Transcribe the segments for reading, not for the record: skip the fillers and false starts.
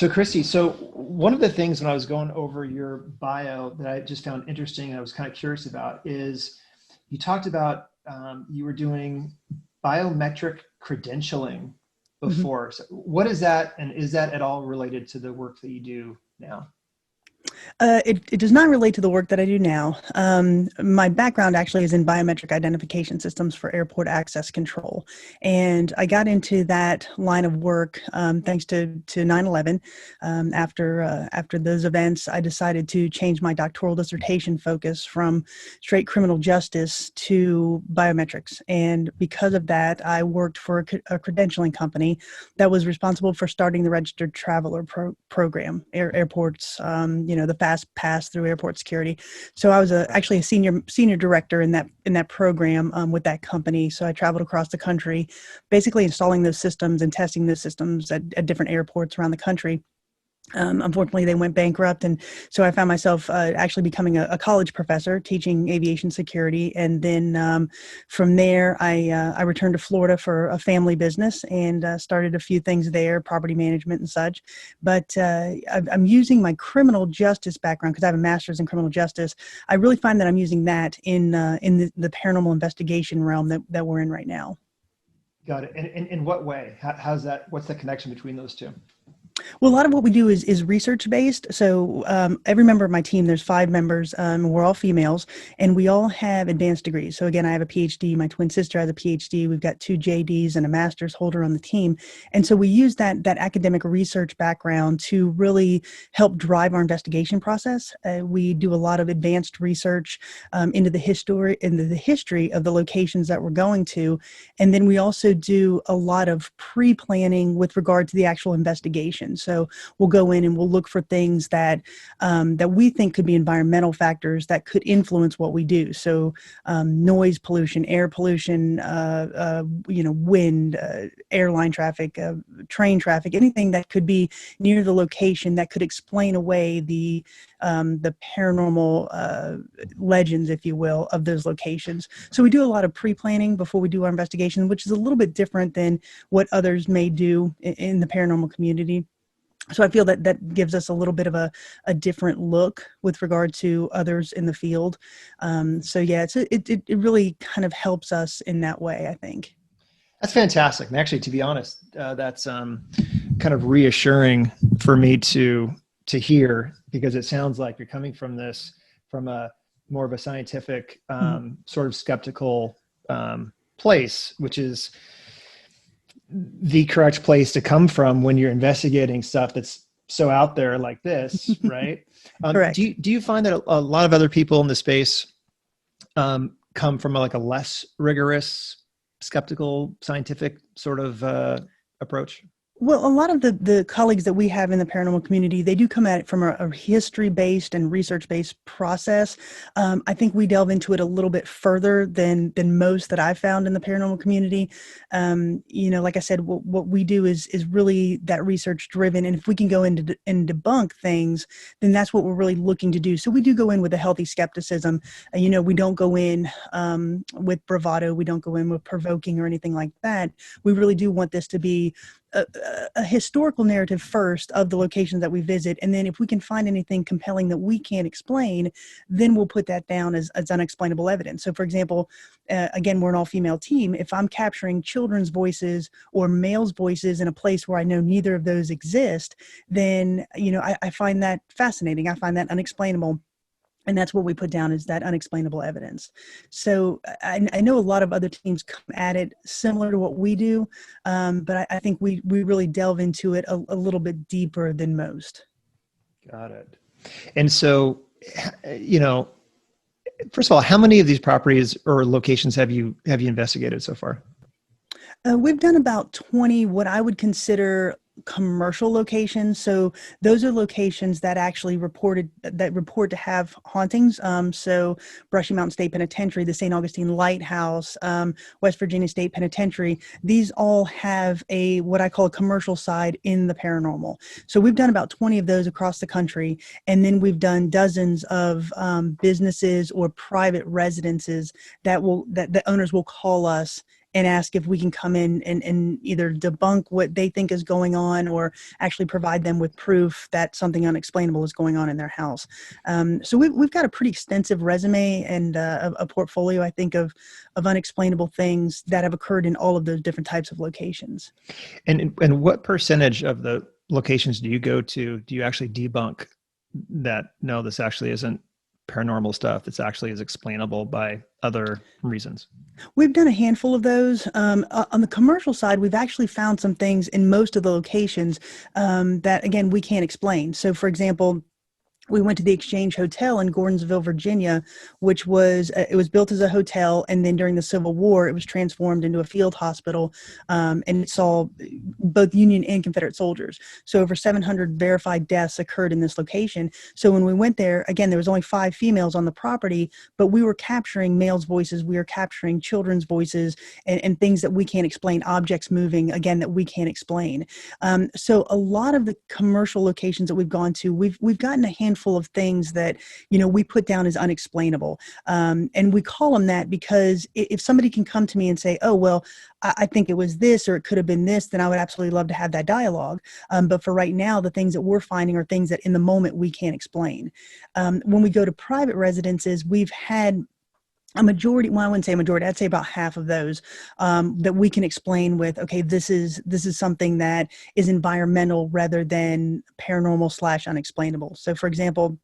So Kristy, so one of the things when I was going over your bio that I just found interesting and I was kind of curious about is you talked about you were doing biometric credentialing Mhm. before. So what is that, and is that at all related to the work that you do now? It does not relate to the work that I do now. My background actually is in biometric identification systems for airport access control. And I got into that line of work thanks to 9/11. After those events, I decided to change my doctoral dissertation focus from straight criminal justice to biometrics. And because of that, I worked for a credentialing company that was responsible for starting the registered traveler program, airports, the fast pass through airport security. So I was actually a senior director in that program with that company. So I traveled across the country, basically installing those systems and testing those systems at different airports around the country. Unfortunately, they went bankrupt, and so I found myself actually becoming a college professor teaching aviation security. And then from there, I returned to Florida for a family business and started a few things there, property management and such. But I'm using my criminal justice background because I have a master's in criminal justice. I really find that I'm using that in the paranormal investigation realm that we're in right now. Got it. And in what way? How's that? What's the connection between those two? Well, a lot of what we do is research based. So every member of my team, there's 5 members. We're all females, and we all have advanced degrees. So again, I have a PhD. My twin sister has a PhD. We've got 2 JDs and a master's holder on the team. And so we use that academic research background to really help drive our investigation process. We do a lot of advanced research into the history of the locations that we're going to, and then we also do a lot of pre-planning with regard to the actual investigation. So we'll go in and we'll look for things that we think could be environmental factors that could influence what we do. So noise pollution, air pollution, wind, airline traffic, train traffic, anything that could be near the location that could explain away the paranormal legends, if you will, of those locations. So we do a lot of pre-planning before we do our investigation, which is a little bit different than what others may do in the paranormal community. So I feel that gives us a little bit of a different look with regard to others in the field. So yeah, it really kind of helps us in that way, I think. That's fantastic. And actually, to be honest, that's kind of reassuring for me to hear, because it sounds like you're coming from a more of a scientific sort of skeptical place, which is the correct place to come from when you're investigating stuff that's so out there like this, right? Correct. Do you find that a lot of other people in the space come from like a less rigorous, skeptical, scientific sort of approach? Well, a lot of the colleagues that we have in the paranormal community, they do come at it from a history-based and research-based process. I think we delve into it a little bit further than most that I've found in the paranormal community. Like I said, what we do is really that research-driven, and if we can go into and debunk things, then that's what we're really looking to do. So we do go in with a healthy skepticism. We don't go in with bravado. We don't go in with provoking or anything like that. We really do want this to be a historical narrative first of the locations that we visit. And then if we can find anything compelling that we can't explain, then we'll put that down as unexplainable evidence. So for example, again, we're an all-female team. If I'm capturing children's voices or males' voices in a place where I know neither of those exist, then, I find that fascinating. I find that unexplainable. And that's what we put down as that unexplainable evidence. So I know a lot of other teams come at it similar to what we do, but I think we really delve into it a little bit deeper than most. Got it. And so, first of all, how many of these properties or locations have you investigated so far? We've done about 20 what I would consider commercial locations. So those are locations that actually report to have hauntings. So Brushy Mountain State Penitentiary, the St. Augustine Lighthouse, West Virginia State Penitentiary, these all have what I call a commercial side in the paranormal. So we've done about 20 of those across the country. And then we've done dozens of businesses or private residences that the owners will call us and ask if we can come in and either debunk what they think is going on or actually provide them with proof that something unexplainable is going on in their house. So we've got a pretty extensive resume and a portfolio, I think, of unexplainable things that have occurred in all of those different types of locations. And what percentage of the locations do you go to, do you actually debunk that, no, this actually isn't paranormal stuff, it's actually is explainable by other reasons? We've done a handful of those. On the commercial side, we've actually found some things in most of the locations that, again, we can't explain. So, for example, we went to the Exchange Hotel in Gordonsville, Virginia, which was it was built as a hotel, and then during the Civil War, it was transformed into a field hospital, and it saw both Union and Confederate soldiers. So over 700 verified deaths occurred in this location. So when we went there, again, there was only 5 females on the property, but we were capturing males' voices, we were capturing children's voices, and things that we can't explain, objects moving, again, that we can't explain. So a lot of the commercial locations that we've gone to, we've gotten a handful of things that, we put down as unexplainable. And we call them that because if somebody can come to me and say, oh, well, I think it was this, or it could have been this, then I would absolutely love to have that dialogue. But for right now, the things that we're finding are things that in the moment we can't explain. When we go to private residences, we've had a majority, well, I wouldn't say a majority, I'd say about half of those that we can explain with, okay, this is something that is environmental rather than paranormal / unexplainable. So for example,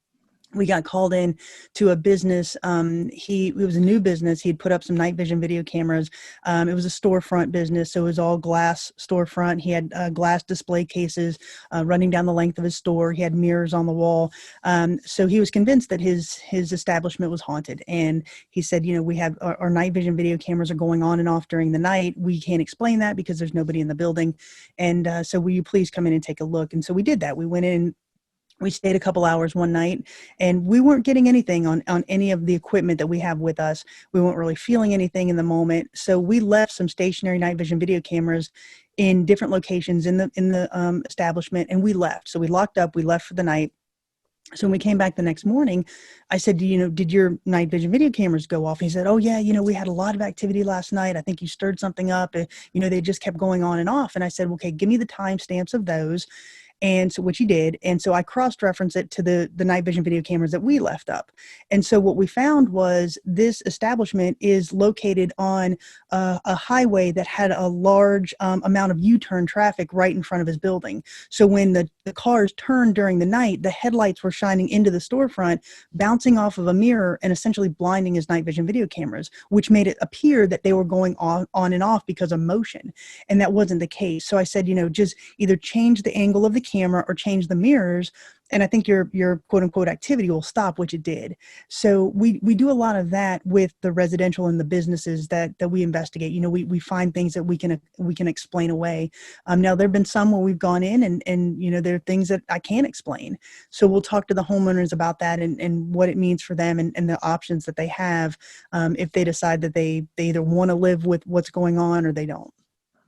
we got called in to a business. It was a new business. He'd put up some night vision video cameras. It was a storefront business, so it was all glass storefront. He had glass display cases running down the length of his store. He had mirrors on the wall. So he was convinced that his establishment was haunted. And he said, we have our night vision video cameras are going on and off during the night. We can't explain that because there's nobody in the building. And so will you please come in and take a look? And so we did that. We went in. We stayed a couple hours one night, and we weren't getting anything on any of the equipment that we have with us. We weren't really feeling anything in the moment. So we left some stationary night vision video cameras in different locations in the establishment, and we left. So we locked up, we left for the night. So when we came back the next morning, I said, did your night vision video cameras go off? And he said, oh yeah, we had a lot of activity last night. I think you stirred something up. They just kept going on and off. And I said, okay, give me the timestamps of those. And so, which he did. And so I cross-referenced it to the night vision video cameras that we left up. And so what we found was this establishment is located on a highway that had a large amount of U-turn traffic right in front of his building. So when the cars turned during the night, the headlights were shining into the storefront, bouncing off of a mirror and essentially blinding his night vision video cameras, which made it appear that they were going on and off because of motion. And that wasn't the case. So I said, just either change the angle of the camera or change the mirrors, and I think your quote unquote activity will stop, which it did. So we do a lot of that with the residential and the businesses that we investigate. We find things that we can explain away. Now there've been some where we've gone in and there are things that I can't explain. So we'll talk to the homeowners about that and what it means for them and the options that they have if they decide that they either want to live with what's going on or they don't.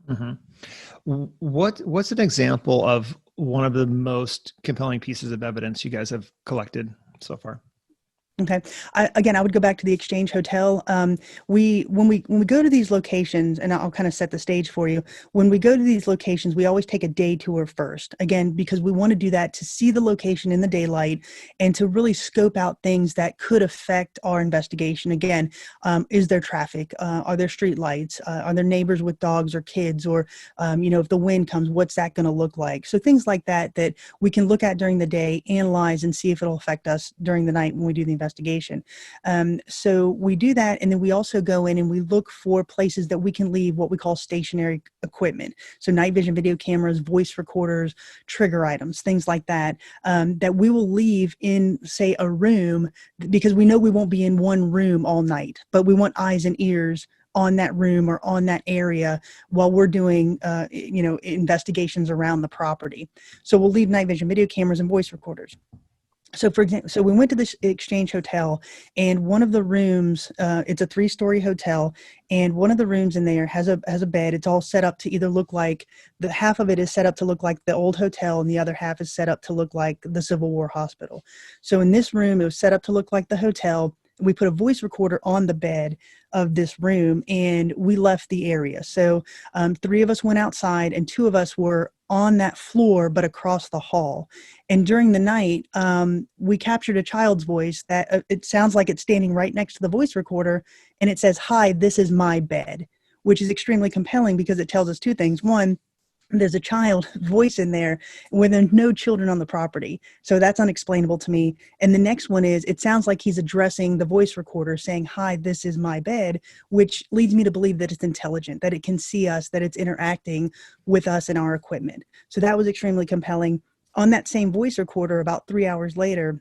Mm-hmm. What's an example of one of the most compelling pieces of evidence you guys have collected so far? Okay. I would go back to the Exchange Hotel. When we go to these locations, and I'll kind of set the stage for you. When we go to these locations, we always take a day tour first. Again, because we want to do that to see the location in the daylight and to really scope out things that could affect our investigation. Again, is there traffic? Are there street lights? Are there neighbors with dogs or kids? Or, if the wind comes, what's that going to look like? So things like that we can look at during the day, analyze, and see if it'll affect us during the night when we do the investigation. So we do that, and then we also go in and we look for places that we can leave what we call stationary equipment. So night vision video cameras, voice recorders, trigger items, things like that, that we will leave in, say, a room, because we know we won't be in one room all night, but we want eyes and ears on that room or on that area while we're doing, investigations around the property. So we'll leave night vision video cameras and voice recorders. So for example, we went to this Exchange Hotel, and one of the rooms, it's a 3-story hotel, and one of the rooms in there has a bed. It's all set up to either look like, the half of it is set up to look like the old hotel, and the other half is set up to look like the Civil War hospital. So in this room, it was set up to look like the hotel. We put a voice recorder on the bed. of this room, and we left the area. So 3 of us went outside, and 2 of us were on that floor, but across the hall. And during the night, we captured a child's voice that it sounds like it's standing right next to the voice recorder, and it says, "Hi, this is my bed," which is extremely compelling because it tells us 2 things. One, there's a child voice in there when there's no children on the property. So that's unexplainable to me. And the next one is, it sounds like he's addressing the voice recorder saying, "Hi, this is my bed," which leads me to believe that it's intelligent, that it can see us, that it's interacting with us and our equipment. So that was extremely compelling. On that same voice recorder, about 3 hours later,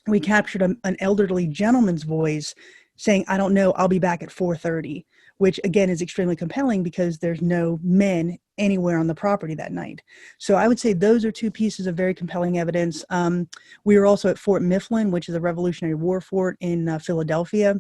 we captured an elderly gentleman's voice saying, "I don't know, I'll be back at 4:30," which again is extremely compelling because there's no men anywhere on the property that night. So I would say those are 2 pieces of very compelling evidence. We were also at Fort Mifflin, which is a Revolutionary War fort in Philadelphia.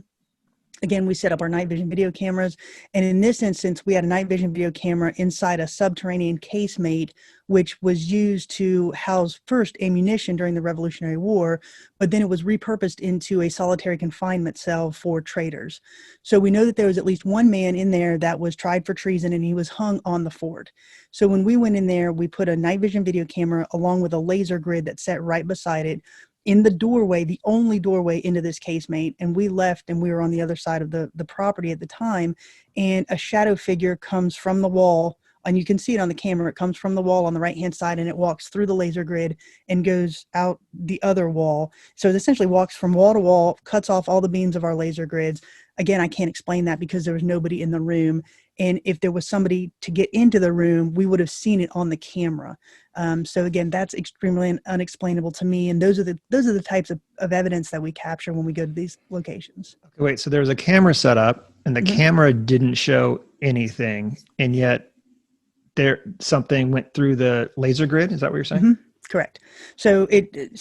Again, we set up our night vision video cameras. And in this instance, we had a night vision video camera inside a subterranean casemate, which was used to house first ammunition during the Revolutionary War, but then it was repurposed into a solitary confinement cell for traitors. So we know that there was at least 1 man in there that was tried for treason, and he was hung on the fort. So when we went in there, we put a night vision video camera along with a laser grid that sat right beside it in the doorway, the only doorway into this casemate, and we left and we were on the other side of the property at the time, and a shadow figure comes from the wall, and you can see it on the camera. It comes from the wall on the right-hand side, and it walks through the laser grid and goes out the other wall. So it essentially walks from wall to wall, cuts off all the beams of our laser grids. Again, I can't explain that because there was nobody in the room. And if there was somebody to get into the room, we would have seen it on the camera. So again, that's extremely unexplainable to me. And those are the types of evidence that we capture when we go to these locations. Okay, wait, so there was a camera set up and the camera didn't show anything, and yet something went through the laser grid. Is that what you're saying? Correct. So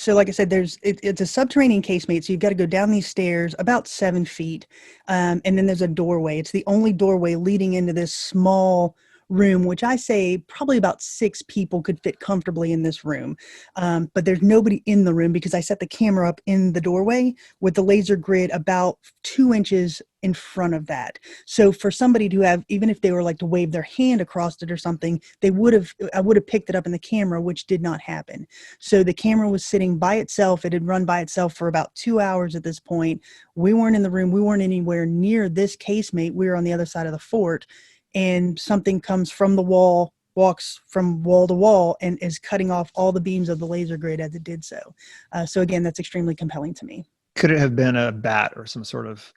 like I said, it's a subterranean casemate. So you've got to go down these stairs about 7 feet. And then there's a doorway. It's the only doorway leading into this small room, which I say probably about 6 people could fit comfortably in this room. But there's nobody in the room because I set the camera up in the doorway with the laser grid about 2 inches in front of that. So for somebody to have, even if they were like to wave their hand across it or something, I would have picked it up in the camera, which did not happen. So the camera was sitting by itself. It had run by itself for about 2 hours at this point. We weren't in the room. We weren't anywhere near this casemate. We were on the other side of the fort, and something comes from the wall, walks from wall to wall, and is cutting off all the beams of the laser grid as it did so. So again, that's extremely compelling to me. Could it have been a bat or some sort of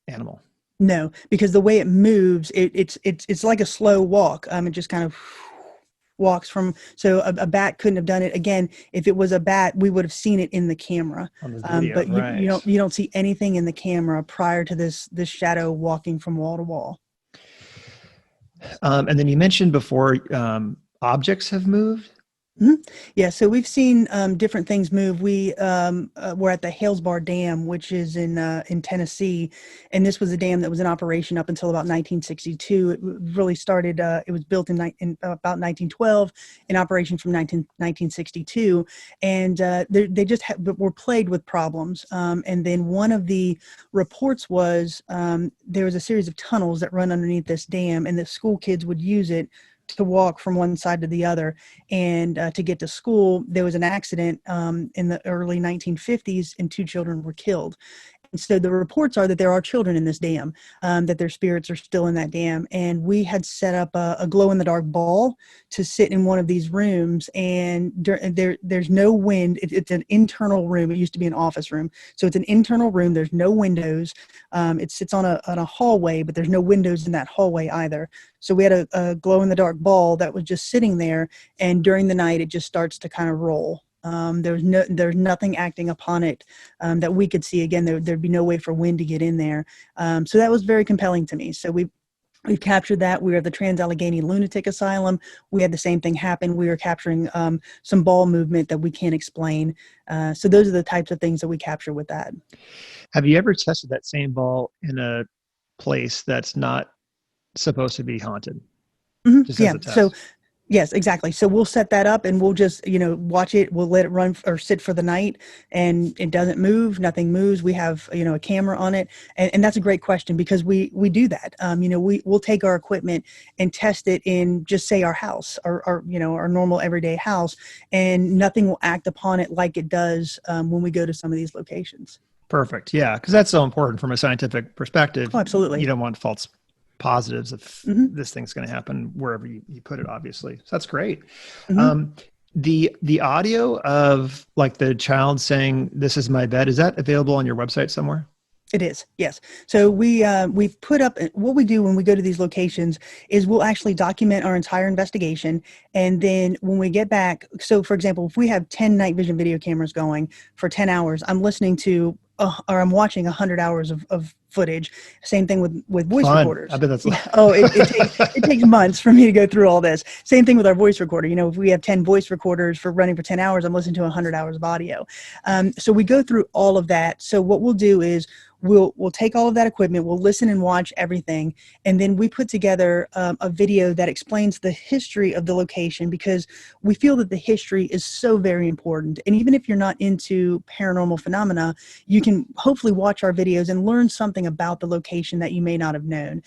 animal? No, because the way it moves, it's like a slow walk. It just kind of walks from. So a bat couldn't have done it. Again, if it was a bat, we would have seen it in the camera. On the video, but right. you don't see anything in the camera prior to this shadow walking from wall to wall. And then you mentioned before, objects have moved. Yeah, so we've seen different things move. We were at the Halesbar Dam, which is in Tennessee, and this was a dam that was in operation up until about 1962. It really started. It was built in about 1912, in operation from 1962, and they just were plagued with problems. And then one of the reports was there was a series of tunnels that run underneath this dam, and the school kids would use it to walk from one side to the other. And to get to school, there was an accident in the early 1950s, and 2 children were killed. And so the reports are that there are children in this dam, that their spirits are still in that dam. And we had set up a glow-in-the-dark ball to sit in one of these rooms, and there's no wind. It's an internal room. It used to be an office room. So it's an internal room. There's no windows. It sits on a hallway, but there's no windows in that hallway either. So we had a glow-in-the-dark ball that was just sitting there, and during the night, it just starts to kind of roll. There's nothing acting upon it that we could see. Again, there'd be no way for wind to get in there. So that was very compelling to me. So we've captured that. We were at the Trans-Allegheny Lunatic Asylum. We had the same thing happen. We were capturing some ball movement that we can't explain. So those are the types of things that we capture with that. Have you ever tested that same ball in a place that's not supposed to be haunted? Yeah. So Yes, exactly. So we'll set that up and we'll just, watch it. We'll let it run or sit for the night, and it doesn't move. Nothing moves. We have, a camera on it. And that's a great question, because we do that. We'll take our equipment and test it in, just say, our house, our normal everyday house, and nothing will act upon it like it does when we go to some of these locations. Perfect. Yeah. Because that's so important from a scientific perspective. Oh, absolutely. You don't want false positives if Hmm. this thing's going to happen wherever you put it, obviously. So that's great. Hmm. The audio of like the child saying, "This is my bed," is that available on your website somewhere? It is, yes. So we've put up, what we do when we go to these locations is we'll actually document our entire investigation, and then when we get back, so for example, if we have 10 night vision video cameras going for 10 hours, I'm listening to or I'm watching 100 hours of footage. Same thing with voice Fun. I recorders. bet that's Yeah. Oh, it takes months for me to go through all this. Same thing with our voice recorder. If we have 10 voice recorders for running for 10 hours, I'm listening to 100 hours of audio. So we go through all of that. So what we'll do is we'll take all of that equipment, we'll listen and watch everything, and then we put together a video that explains the history of the location, because we feel that the history is so very important. And even if you're not into paranormal phenomena, you can hopefully watch our videos and learn something about the location that you may not have known,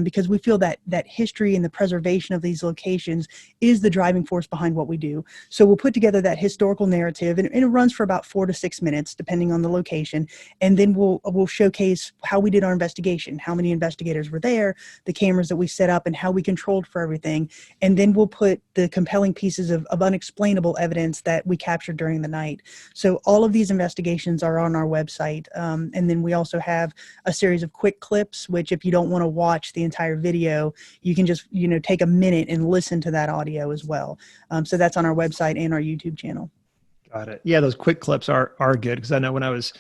because we feel that history and the preservation of these locations is the driving force behind what we do. So we'll put together that historical narrative, and it runs for about 4 to 6 minutes, depending on the location. And then we'll showcase how we did our investigation, how many investigators were there, the cameras that we set up, and how we controlled for everything. And then we'll put the compelling pieces of unexplainable evidence that we captured during the night. So all of these investigations are on our website. And then we also have a series of quick clips, which if you don't want to watch the entire video, you can just, take a minute and listen to that audio as well. So that's on our website and our YouTube channel. Got it. Yeah, those quick clips are good, because I know when I was,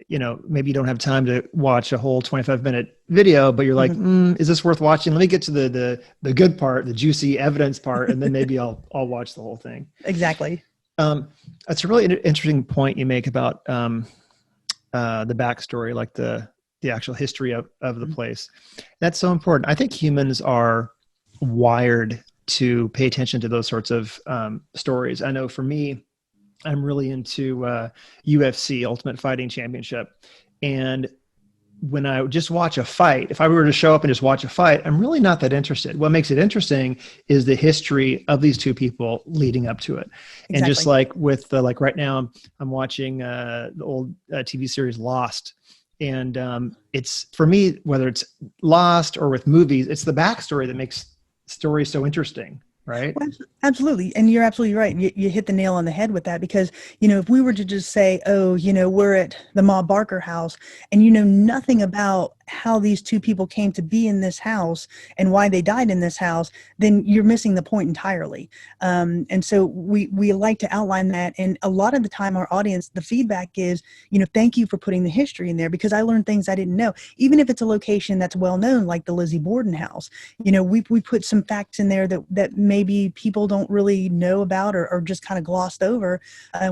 maybe you don't have time to watch a whole 25-minute video, but you're like, is this worth watching? Let me get to the good part, the juicy evidence part, and then maybe I'll watch the whole thing. Exactly. That's a really interesting point you make about the backstory, like the actual history of the place. That's so important. I think humans are wired to pay attention to those sorts of stories. I know for me, I'm really into UFC, Ultimate Fighting Championship. And when I just watch a fight, if I were to show up and just watch a fight, I'm really not that interested. What makes it interesting is the history of these two people leading up to it. Exactly. And just like with like right now, I'm watching the old TV series Lost. And it's, for me, whether it's Lost or with movies, it's the backstory that makes stories so interesting. Right. Well, absolutely. And you're absolutely right. You hit the nail on the head with that, because, if we were to just say, oh, we're at the Ma Barker house, and nothing about how these two people came to be in this house and why they died in this house, then you're missing the point entirely. And so we like to outline that. And a lot of the time, our audience, the feedback is, thank you for putting the history in there, because I learned things I didn't know. Even if it's a location that's well known, like the Lizzie Borden house, we put some facts in there that maybe people don't really know about, or just kind of glossed over.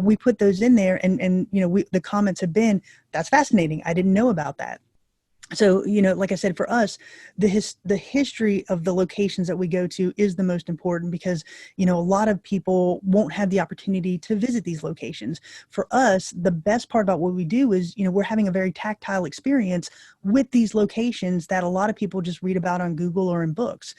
We put those in there, and the comments have been, that's fascinating, I didn't know about that. So, like I said, for us, the history of the locations that we go to is the most important, because, a lot of people won't have the opportunity to visit these locations. For us, the best part about what we do is, we're having a very tactile experience with these locations that a lot of people just read about on Google or in books.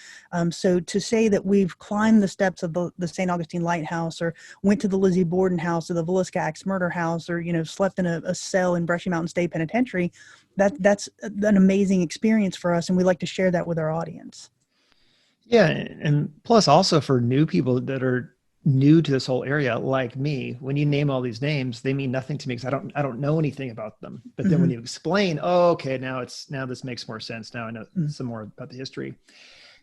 So to say that we've climbed the steps of the St. Augustine Lighthouse, or went to the Lizzie Borden house, or the Villisca Axe murder house, or, slept in a cell in Brushy Mountain State Penitentiary, that's an amazing experience for us, and we like to share that with our audience. Yeah, and plus also for new people that are new to this whole area, like me, when you name all these names, they mean nothing to me, because I don't know anything about them. But then when you explain, oh, okay, now this makes more sense. Now I know some more about the history.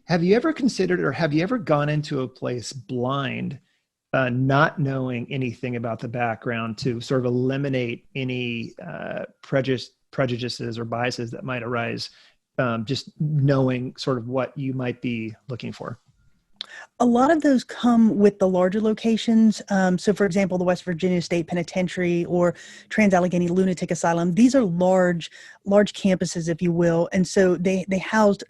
Have you ever considered, or have you ever gone into a place blind, not knowing anything about the background, to sort of eliminate any prejudices or biases that might arise, just knowing sort of what you might be looking for? A lot of those come with the larger locations. So, for example, the West Virginia State Penitentiary or Trans-Allegheny Lunatic Asylum. These are large campuses, if you will, and so they housed,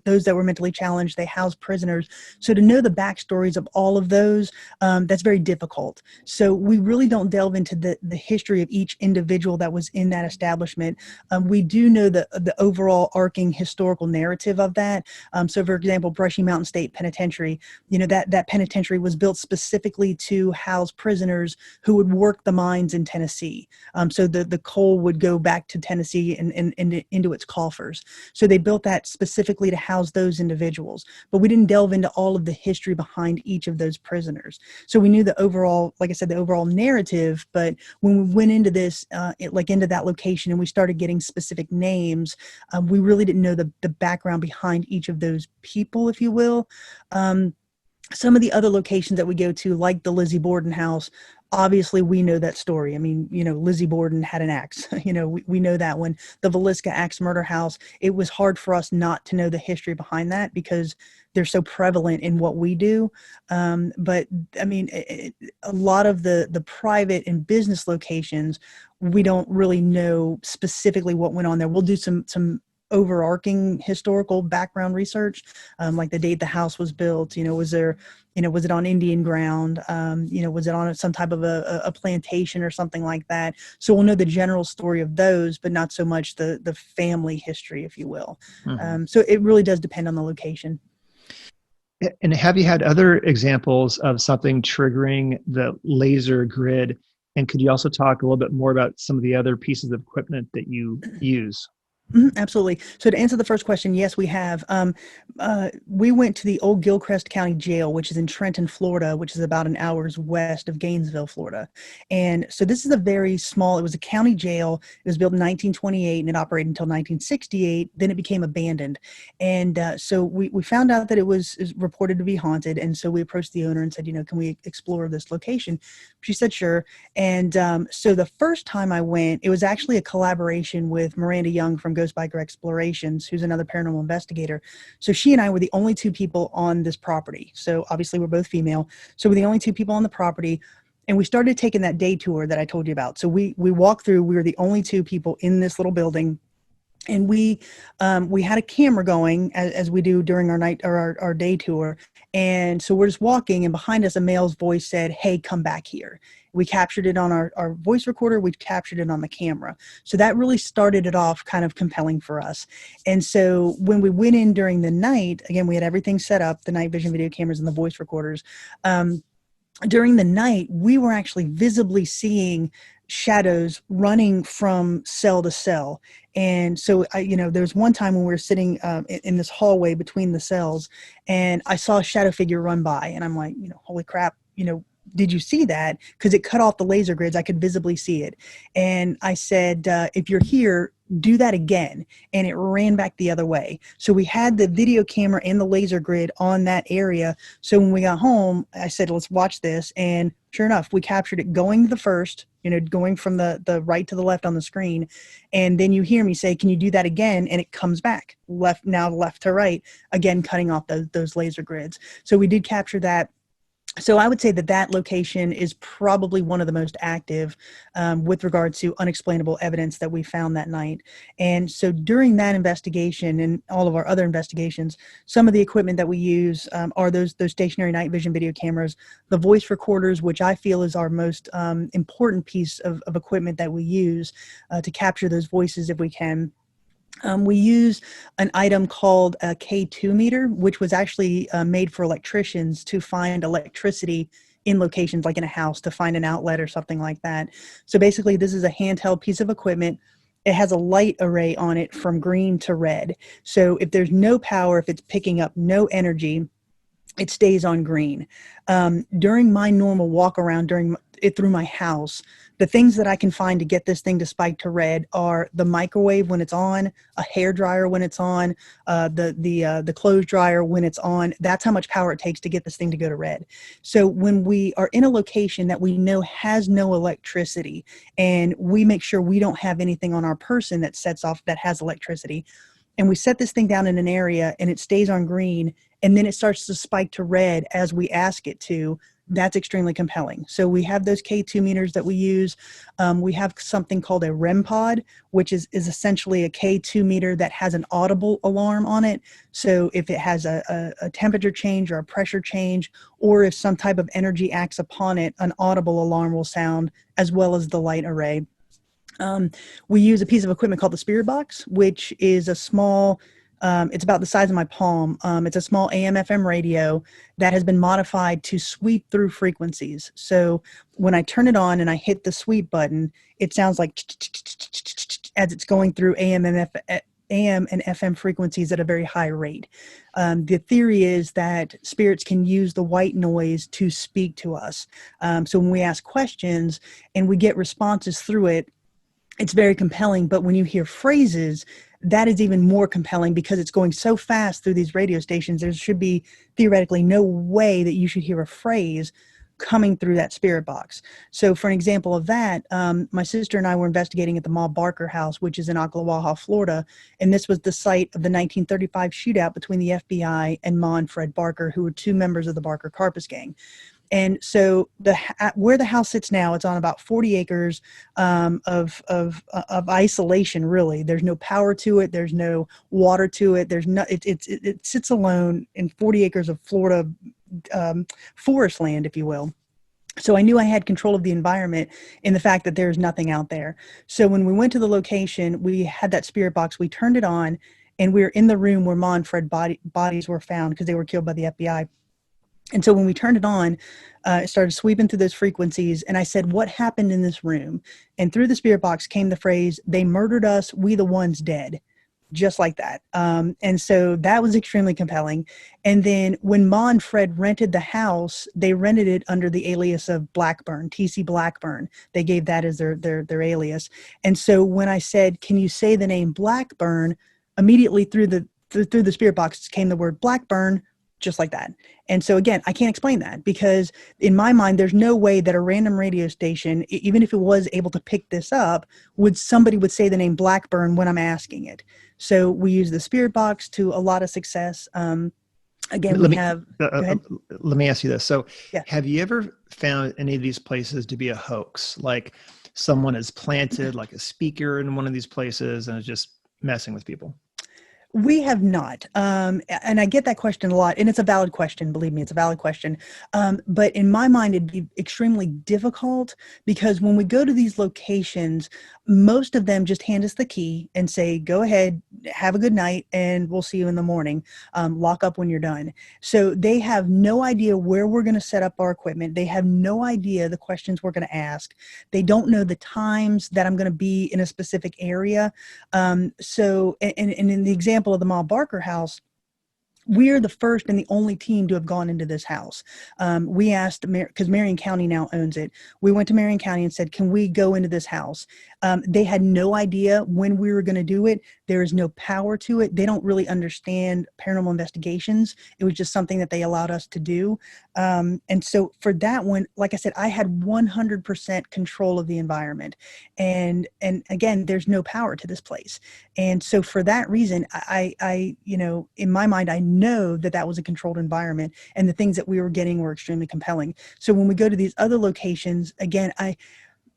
those that were mentally challenged. They housed prisoners. So, to know the backstories of all of those, that's very difficult. So, we really don't delve into the history of each individual that was in that establishment. We do know the overall arcing historical narrative of that. So, for example, Brushy Mountain State Penitentiary. That penitentiary was built specifically to house prisoners who would work the mines in Tennessee. So the coal would go back to Tennessee and into its coffers. So they built that specifically to house those individuals. But we didn't delve into all of the history behind each of those prisoners. So we knew the overall, like I said, the overall narrative. But when we went into this, into that location, and we started getting specific names, we really didn't know the background behind each of those people, if you will. Some of the other locations that we go to, like the Lizzie Borden house, obviously we know that story. I mean, Lizzie Borden had an axe. We know that one. The Villisca axe murder house, it was hard for us not to know the history behind that because they're so prevalent in what we do. But I mean, a lot of the private and business locations, we don't really know specifically what went on there. We'll do some overarching historical background research, like the date the house was built. Was it on Indian ground? Was it on some type of a plantation or something like that? So we'll know the general story of those, but not so much the family history, if you will. Mm-hmm. So it really does depend on the location. And have you had other examples of something triggering the laser grid? And could you also talk a little bit more about some of the other pieces of equipment that you use? Absolutely. So to answer the first question, yes, we have. We went to the old Gilchrist County Jail, which is in Trenton, Florida, which is about an hour's west of Gainesville, Florida. And so this is it was a county jail. It was built in 1928 and it operated until 1968. Then it became abandoned. And so we found out that it was reported to be haunted. And so we approached the owner and said, can we explore this location? She said, sure. And so the first time I went, it was actually a collaboration with Miranda Young from Ghost Biker Explorations, who's another paranormal investigator. So she and I were the only two people on this property. So obviously we're both female. So we're the only two people on the property. And we started taking that day tour that I told you about. So we walked through, we were the only two people in this little building. And we had a camera going as we do during our night or our day tour. And so we're just walking, and behind us, a male's voice said, "Hey, come back here." We captured it on our voice recorder. We captured it on the camera. So that really started it off kind of compelling for us. And so when we went in during the night, again, we had everything set up, the night vision video cameras and the voice recorders. During the night, we were actually visibly seeing shadows running from cell to cell. And so, there was one time when we were sitting in this hallway between the cells, and I saw a shadow figure run by, and I'm like, holy crap, did you see that? Because it cut off the laser grids. I could visibly see it. And I said, if you're here, do that again. And it ran back the other way. So we had the video camera and the laser grid on that area. So when we got home, I said, let's watch this. And sure enough, we captured it going to the first, going from the right to the left on the screen. And then you hear me say, can you do that again? And it comes back left to right, again, cutting off those laser grids. So we did capture that. So I would say that location is probably one of the most active with regard to unexplainable evidence that we found that night. And so during that investigation and all of our other investigations, some of the equipment that we use are those stationary night vision video cameras, the voice recorders, which I feel is our most important piece of equipment that we use to capture those voices if we can. We use an item called a K2 meter, which was actually made for electricians to find electricity in locations like in a house, to find an outlet or something like that. So basically, this is a handheld piece of equipment. It has a light array on it from green to red. So if there's no power, if it's picking up no energy, it stays on green. During my normal walk around through my house, the things that I can find to get this thing to spike to red are the microwave when it's on, a hair dryer when it's on, the clothes dryer when it's on. That's how much power it takes to get this thing to go to red. So when we are in a location that we know has no electricity, and we make sure we don't have anything on our person that sets off that has electricity, and we set this thing down in an area and it stays on green, and then it starts to spike to red as we ask it to, that's extremely compelling. So we have those K2 meters that we use. We have something called a REM pod, which is essentially a K2 meter that has an audible alarm on it. So if it has a temperature change or a pressure change, or if some type of energy acts upon it, an audible alarm will sound, as well as the light array. We use a piece of equipment called the spirit box, which is a small, it's about the size of my palm. It's a small AM FM radio that has been modified to sweep through frequencies. So when I turn it on and I hit the sweep button, it sounds like as it's going through AM and FM frequencies at a very high rate. The theory is that spirits can use the white noise to speak to us. So when we ask questions and we get responses through it, it's very compelling. But when you hear phrases, that is even more compelling because it's going so fast through these radio stations. There should be theoretically no way that you should hear a phrase coming through that spirit box. So for an example of that, my sister and I were investigating at the Ma Barker house, which is in Ocklawaha, Florida. And this was the site of the 1935 shootout between the FBI and Ma and Fred Barker, who were two members of the Barker Carpus gang. And so where the house sits now, it's on about 40 acres of isolation. Really, there's no power to it. There's no water to it. There's no. It sits alone in 40 acres of Florida forest land, if you will. So I knew I had control of the environment in the fact that there's nothing out there. So when we went to the location, we had that spirit box. We turned it on, and we were in the room where Ma and Fred bodies were found because they were killed by the FBI. And so when we turned it on, it started sweeping through those frequencies. And I said, what happened in this room? And through the spirit box came the phrase, they murdered us, we the ones dead. Just like that. And so that was extremely compelling. And then when Ma and Fred rented the house, they rented it under the alias of Blackburn, TC Blackburn. They gave that as their alias. And so when I said, can you say the name Blackburn? Immediately through the spirit box came the word Blackburn, just like that. And so again, I can't explain that because in my mind, there's no way that a random radio station, even if it was able to pick this up, somebody would say the name Blackburn when I'm asking it. So we use the spirit box to a lot of success. Again, let me ask you this. So yeah. Have you ever found any of these places to be a hoax? Like someone has planted like a speaker in one of these places and is just messing with people? We have not. And I get that question a lot, and it's a valid question. Believe me, it's a valid question. But in my mind, it'd be extremely difficult because when we go to these locations, most of them just hand us the key and say, go ahead, have a good night, and we'll see you in the morning. Lock up when you're done. So they have no idea where we're going to set up our equipment. They have no idea the questions we're going to ask. They don't know the times that I'm going to be in a specific area. So in the example of the Ma Barker house, we're the first and the only team to have gone into this house. We asked, because Marion County now owns it, we went to Marion County and said, can we go into this house? They had no idea when we were going to do it. There is no power to it. They don't really understand paranormal investigations. It was just something that they allowed us to do. And so for that one, like I said, I had 100% control of the environment. And again, there's no power to this place. And so for that reason, I in my mind, I know that was a controlled environment and the things that we were getting were extremely compelling. So when we go to these other locations, again,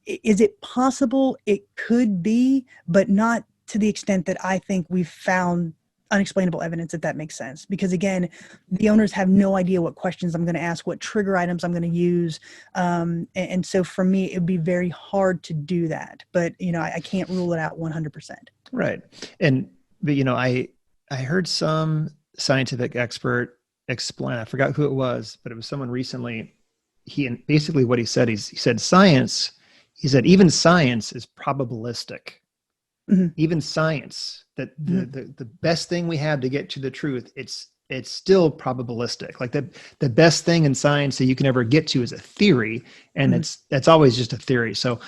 is it possible? It could be, but not to the extent that I think we've found unexplainable evidence, if that makes sense. Because again, the owners have no idea what questions I'm going to ask, what trigger items I'm going to use. And so for me, it'd be very hard to do that. But, I can't rule it out 100%. Right. But I heard some scientific expert explain, I forgot who it was, but it was someone recently. Basically what he said, he said science, he said, even science is probabilistic. Mm-hmm. Even science, that the best thing we have to get to the truth, it's still probabilistic. Like the best thing in science that you can ever get to is a theory, and that's always just a theory. So,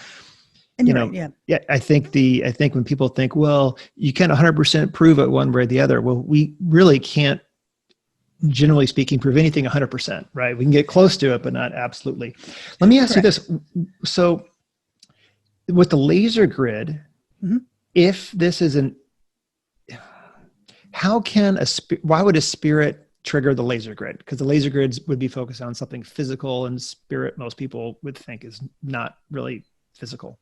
I think when people think, well, you can't 100% prove it one way or the other. Well, we really can't, generally speaking, prove anything 100%, right? We can get close to it, but not absolutely. Let me ask you this. So with the laser grid, if this is why would a spirit trigger the laser grid? Because the laser grids would be focused on something physical, and spirit, most people would think, is not really physical.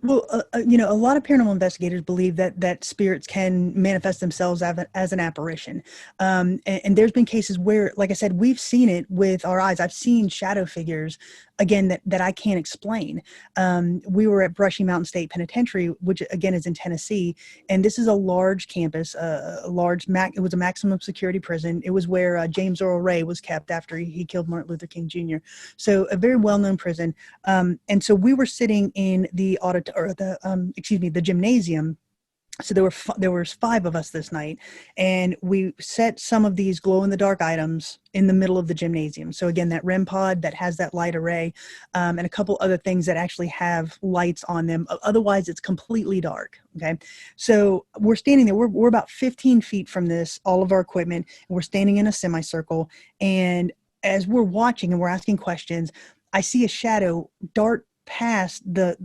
Well, a lot of paranormal investigators believe that spirits can manifest themselves as an apparition. And there's been cases where, like I said, we've seen it with our eyes. I've seen shadow figures, again, that I can't explain. We were at Brushy Mountain State Penitentiary, which again is in Tennessee, and this is a large campus, it was a maximum security prison. It was where James Earl Ray was kept after he killed Martin Luther King Jr. So a very well-known prison. And so we were sitting in the the gymnasium. So there was 5 of us this night, and we set some of these glow in the dark items in the middle of the gymnasium. So again, that REM pod that has that light array, and a couple other things that actually have lights on them. Otherwise, it's completely dark. Okay, so we're standing there. We're about 15 feet from this, all of our equipment. And we're standing in a semicircle, and as we're watching and we're asking questions, I see a shadow dart past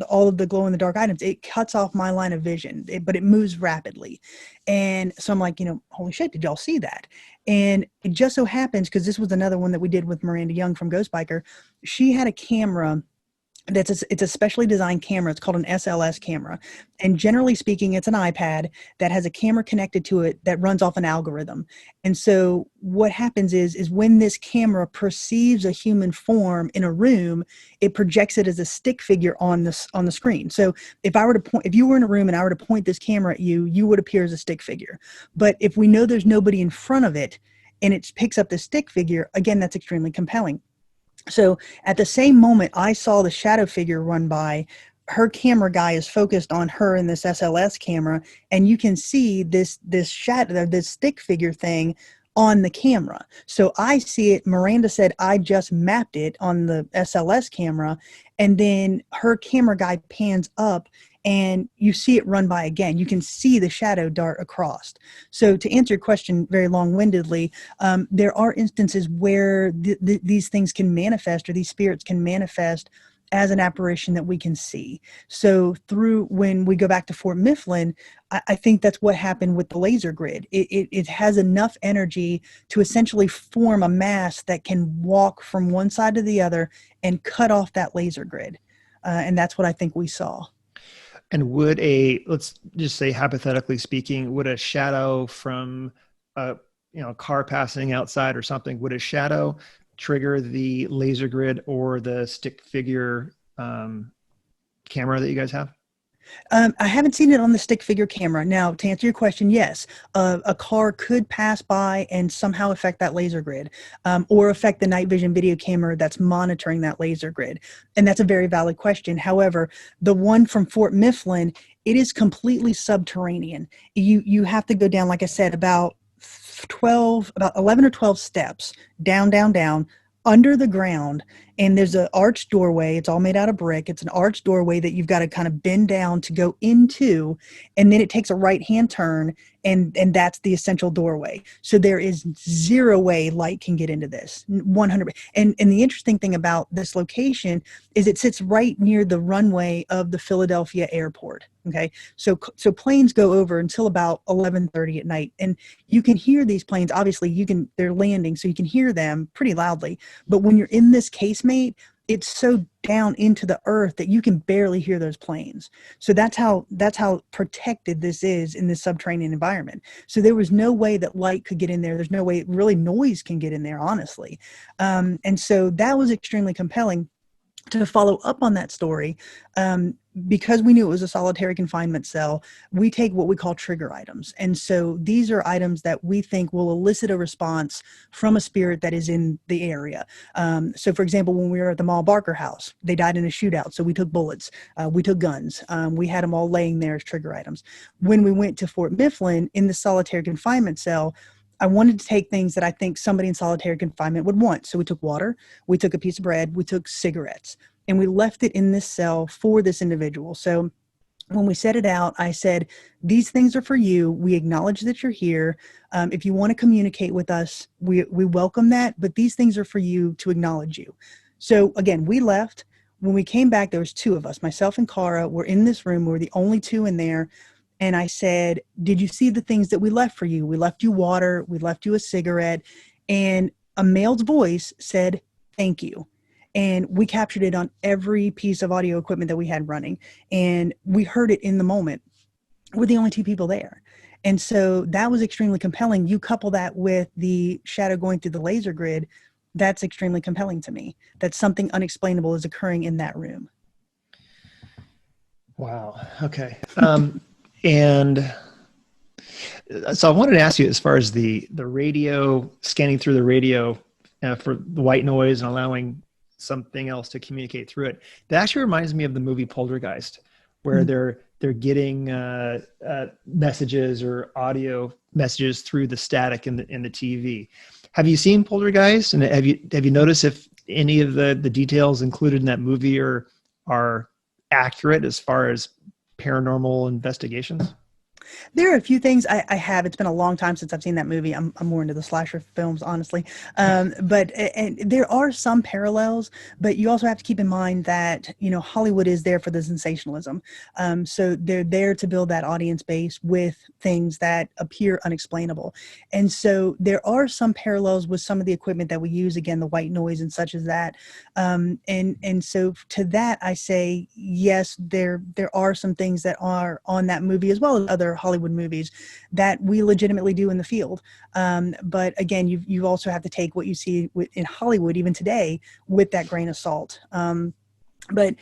all of the glow in the dark items. It cuts off my line of vision, but it moves rapidly. And so I'm like, holy shit, did y'all see that? And it just so happens, because this was another one that we did with Miranda Young from Ghost Biker. She had a camera it's a specially designed camera. It's called an SLS camera. And generally speaking, it's an iPad that has a camera connected to it that runs off an algorithm. And so what happens is when this camera perceives a human form in a room, it projects it as a stick figure on the screen. So if you were in a room and I were to point this camera at you, you would appear as a stick figure. But if we know there's nobody in front of it and it picks up the stick figure, again, that's extremely compelling. So at the same moment I saw the shadow figure run by, her camera guy is focused on her in this SLS camera, and you can see this shadow, this stick figure thing on the camera. So I see it. Miranda said, I just mapped it on the SLS camera. And then her camera guy pans up and you see it run by again. You can see the shadow dart across. So to answer your question very long-windedly, there are instances where these things can manifest, or these spirits can manifest as an apparition that we can see. So when we go back to Fort Mifflin, I think that's what happened with the laser grid. It has enough energy to essentially form a mass that can walk from one side to the other and cut off that laser grid. And that's what I think we saw. And let's just say hypothetically speaking, would a shadow from a car passing outside or something, would a shadow trigger the laser grid or the stick figure camera that you guys have? I haven't seen it on the stick figure camera. Now, to answer your question, yes, a car could pass by and somehow affect that laser grid, or affect the night vision video camera that's monitoring that laser grid. And that's a very valid question. However, the one from Fort Mifflin, it is completely subterranean. You have to go down, like I said, about 11 or 12 steps down under the ground, and there's an arched doorway. It's all made out of brick. It's an arched doorway that you've got to kind of bend down to go into, and then it takes a right-hand turn, and that's the essential doorway. So there is zero way light can get into this, 100. And the interesting thing about this location is it sits right near the runway of the Philadelphia airport. Okay, so planes go over until about 11:30 at night, and you can hear these planes. Obviously, they're landing, so you can hear them pretty loudly. But when you're in this casemate, it's so down into the earth that you can barely hear those planes. So that's how protected this is in this subterranean environment. So there was no way that light could get in there. There's no way really noise can get in there, honestly. And so that was extremely compelling. To follow up on that story, because we knew it was a solitary confinement cell, we take what we call trigger items. And so these are items that we think will elicit a response from a spirit that is in the area. So for example, when we were at the Mall Barker house, they died in a shootout. So we took bullets, we took guns, we had them all laying there as trigger items. When we went to Fort Mifflin in the solitary confinement cell, I wanted to take things that I think somebody in solitary confinement would want. So we took water, we took a piece of bread, we took cigarettes, and we left it in this cell for this individual. So when we set it out, I said, these things are for you. We acknowledge that you're here. If you want to communicate with us, we welcome that, but these things are for you to acknowledge you. So again, we left. When we came back, there was 2 of us, myself and Cara, were in this room. We're the only 2 in there. And I said, did you see the things that we left for you? We left you water. We left you a cigarette. and a male's voice said, "Thank you." And we captured it on every piece of audio equipment that we had running. And we heard it in the moment. We're the only two people there. And so that was extremely compelling. You couple that with the shadow going through the laser grid, that's extremely compelling to me. That something unexplainable is occurring in that room. Wow. Okay. And so I wanted to ask you, as far as the radio, scanning through the radio for the white noise and allowing something else to communicate through it, that actually reminds me of the movie Poltergeist, where they're getting messages or audio messages through the static in the TV. Have you seen Poltergeist? And have you noticed if any of the details included in that movie are accurate as far as paranormal investigations? There are a few things I have. It's been a long time since I've seen that movie. I'm more into the slasher films, honestly. But and there are some parallels, but you also have to keep in mind that, Hollywood is there for the sensationalism. So they're there to build that audience base with things that appear unexplainable. And so there are some parallels with some of the equipment that we use, again, the white noise and such as that. And so to that, I say, yes, there are some things that are on that movie, as well as other Hollywood movies, that we legitimately do in the field. But again, you also have to take what you see in Hollywood, even today, with that grain of salt. But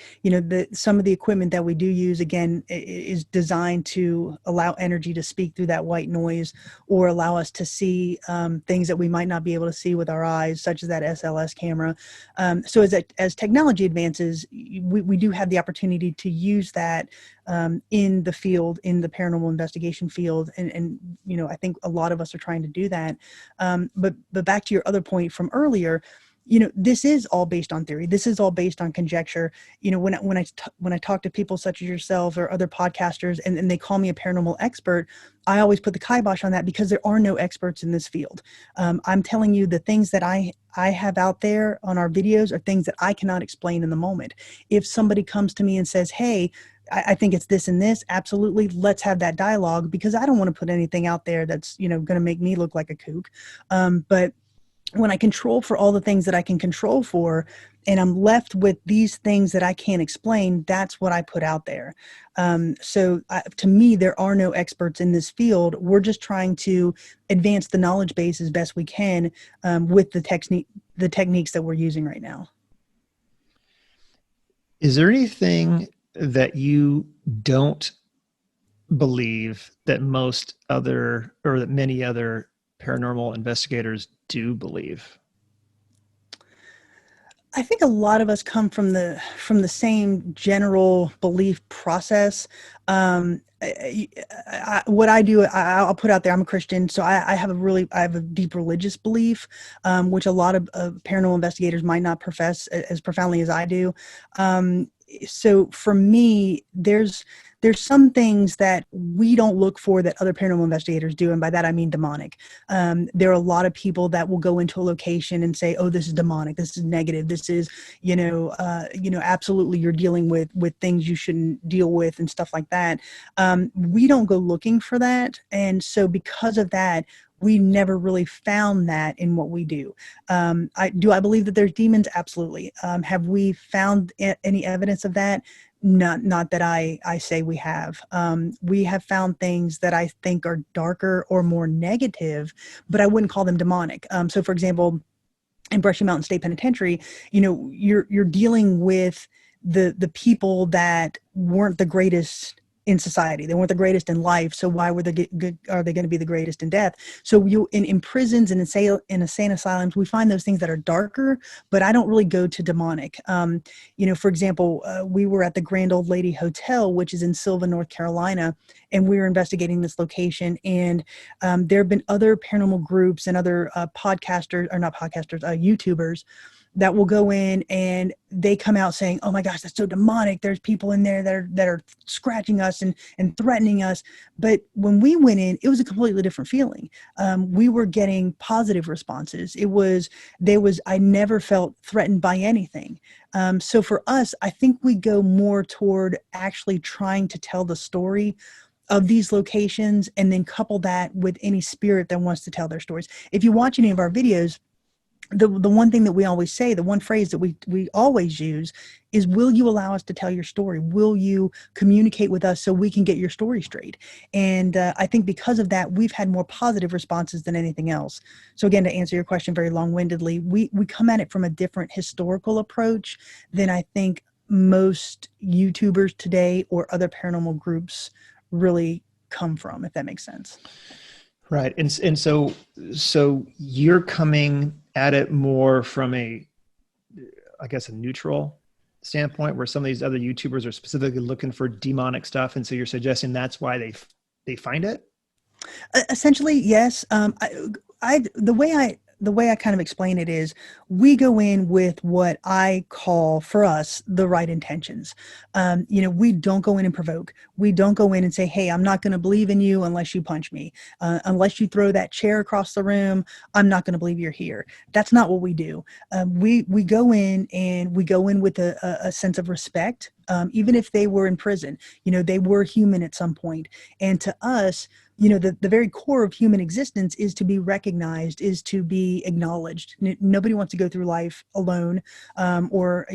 some of the equipment that we do use, again, is designed to allow energy to speak through that white noise, or allow us to see things that we might not be able to see with our eyes, such as that SLS camera. So as technology advances, we do have the opportunity to use that in the field, in the paranormal investigation field, and I think a lot of us are trying to do that. But back to your other point from earlier. This is all based on theory. This is all based on conjecture. When I talk to people such as yourself or other podcasters, and they call me a paranormal expert, I always put the kibosh on that, because there are no experts in this field. I'm telling you, the things that I have out there on our videos are things that I cannot explain in the moment. If somebody comes to me and says, "Hey, I think it's this and this," absolutely, let's have that dialogue, because I don't want to put anything out there that's going to make me look like a kook. But when I control for all the things that I can control for, and I'm left with these things that I can't explain, that's what I put out there. So to me, there are no experts in this field. We're just trying to advance the knowledge base as best we can with the techniques that we're using right now. Is there anything that you don't believe that many other paranormal investigators do believe? I think a lot of us come from the same general belief process. What I do, I'll put out there, I'm a Christian, so I have a deep religious belief, which a lot of paranormal investigators might not profess as profoundly as I do. So for me, there's some things that we don't look for that other paranormal investigators do. And by that, I mean demonic. There are a lot of people that will go into a location and say, "Oh, this is demonic. This is negative. This is, absolutely, you're dealing with things you shouldn't deal with," and stuff like that. We don't go looking for that. And so because of that, we never really found that in what we do. I believe that there's demons? Absolutely. Have we found any evidence of that? Not that I say we have. We have found things that I think are darker or more negative, but I wouldn't call them demonic. So for example, in Brushy Mountain State Penitentiary, you're dealing with the people that weren't the greatest in society. They weren't the greatest in life. So why are they going to be the greatest in death? So in prisons and in insane asylums, we find those things that are darker, but I don't really go to demonic. For example, we were at the Grand Old Lady Hotel, which is in Sylvan, North Carolina, and we were investigating this location. And there have been other paranormal groups and other YouTubers that will go in and they come out saying, "Oh my gosh, that's so demonic. There's people in there that are scratching us and threatening us." But when we went in, it was a completely different feeling. We were getting positive responses. I never felt threatened by anything. So for us, I think we go more toward actually trying to tell the story of these locations, and then couple that with any spirit that wants to tell their stories. If you watch any of our videos, the one thing that we always say, the one phrase that we always use is, will you allow us to tell your story? Will you communicate with us so we can get your story straight? And I think because of that, we've had more positive responses than anything else. So again, to answer your question very long-windedly, we come at it from a different historical approach than I think most YouTubers today or other paranormal groups really come from, if that makes sense. Right. And so you're coming at it more from a, I guess, a neutral standpoint, where some of these other YouTubers are specifically looking for demonic stuff. And so you're suggesting that's why they find it? Essentially, yes. The way I kind of explain it is, we go in with what I call, for us, the right intentions. We don't go in and provoke. We don't go in and say, hey, I'm not going to believe in you unless you punch me. Unless you throw that chair across the room, I'm not going to believe you're here. That's not what we do. We go in, and we go in with a sense of respect. Even if they were in prison, they were human at some point. And to us, the very core of human existence is to be recognized, is to be acknowledged. Nobody wants to go through life alone, or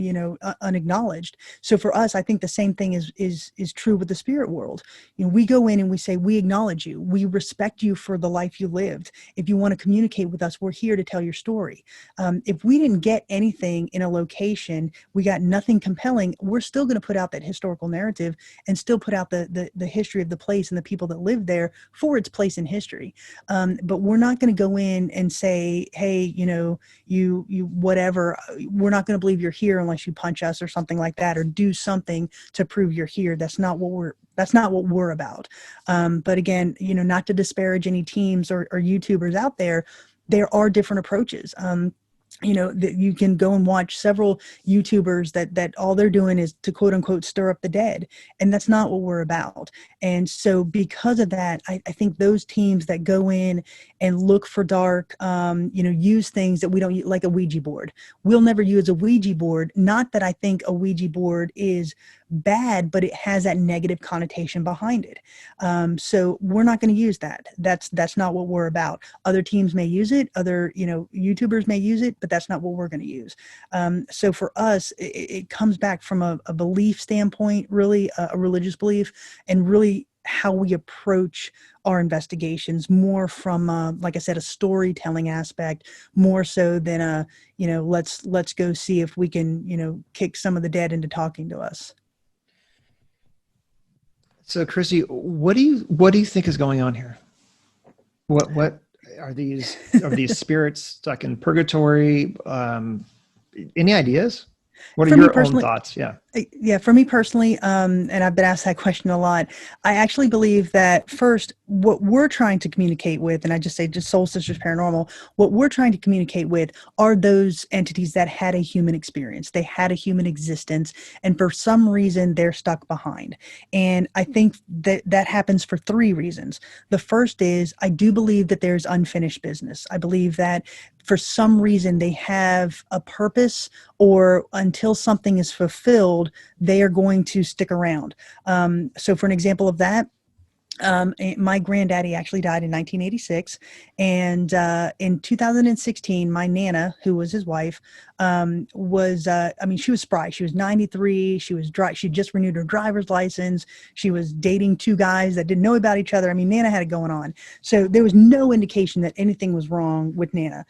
unacknowledged. So for us, I think the same thing is true with the spirit world. We go in and we say, we acknowledge you, we respect you for the life you lived. If you want to communicate with us, we're here to tell your story. If we didn't get anything in a location, we got nothing compelling, we're still going to put out that historical narrative and still put out the history of the place and the people that lived there for its place in history. But we're not going to go in and say, hey, you whatever, we're not going to believe you're here unless you punch us or something like that, or do something to prove you're here. That's not what we're about. But again, not to disparage any teams or YouTubers out there, there are different approaches. That you can go and watch several YouTubers that all they're doing is to quote unquote stir up the dead. And that's not what we're about. And so because of that, I think those teams that go in and look for dark, use things that we don't use, like a Ouija board. We'll never use a Ouija board. Not that I think a Ouija board is bad, but it has that negative connotation behind it. So we're not going to use that. That's not what we're about. Other teams may use it. Other, YouTubers may use it, but that's not what we're going to use. So for us, it comes back from a belief standpoint, really a religious belief, and really how we approach our investigations, more from, like I said, a storytelling aspect, more so than let's go see if we can, kick some of the dead into talking to us. So, Kristy, what do you think is going on here? What are these spirits stuck in purgatory? Any ideas? What are your own thoughts? Yeah, for me personally, and I've been asked that question a lot, I actually believe that first, what we're trying to communicate with, and I just say just Soul Sisters Paranormal, what we're trying to communicate with are those entities that had a human experience. They had a human existence, and for some reason, they're stuck behind. And I think that happens for three reasons. The first is, I do believe that there's unfinished business. I believe that for some reason they have a purpose, or until something is fulfilled, they are going to stick around. So for an example of that, my granddaddy actually died in 1986. And in 2016, my Nana, who was his wife, she was spry. She was 93. She just renewed her driver's license. She was dating two guys that didn't know about each other. Nana had it going on. So there was no indication that anything was wrong with Nana.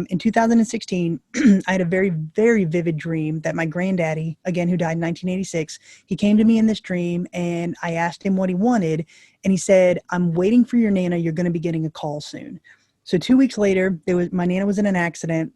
In 2016, I had a very, very vivid dream that my granddaddy, again, who died in 1986, he came to me in this dream, and I asked him what he wanted. And he said, I'm waiting for your Nana. You're going to be getting a call soon. So 2 weeks later, my Nana was in an accident.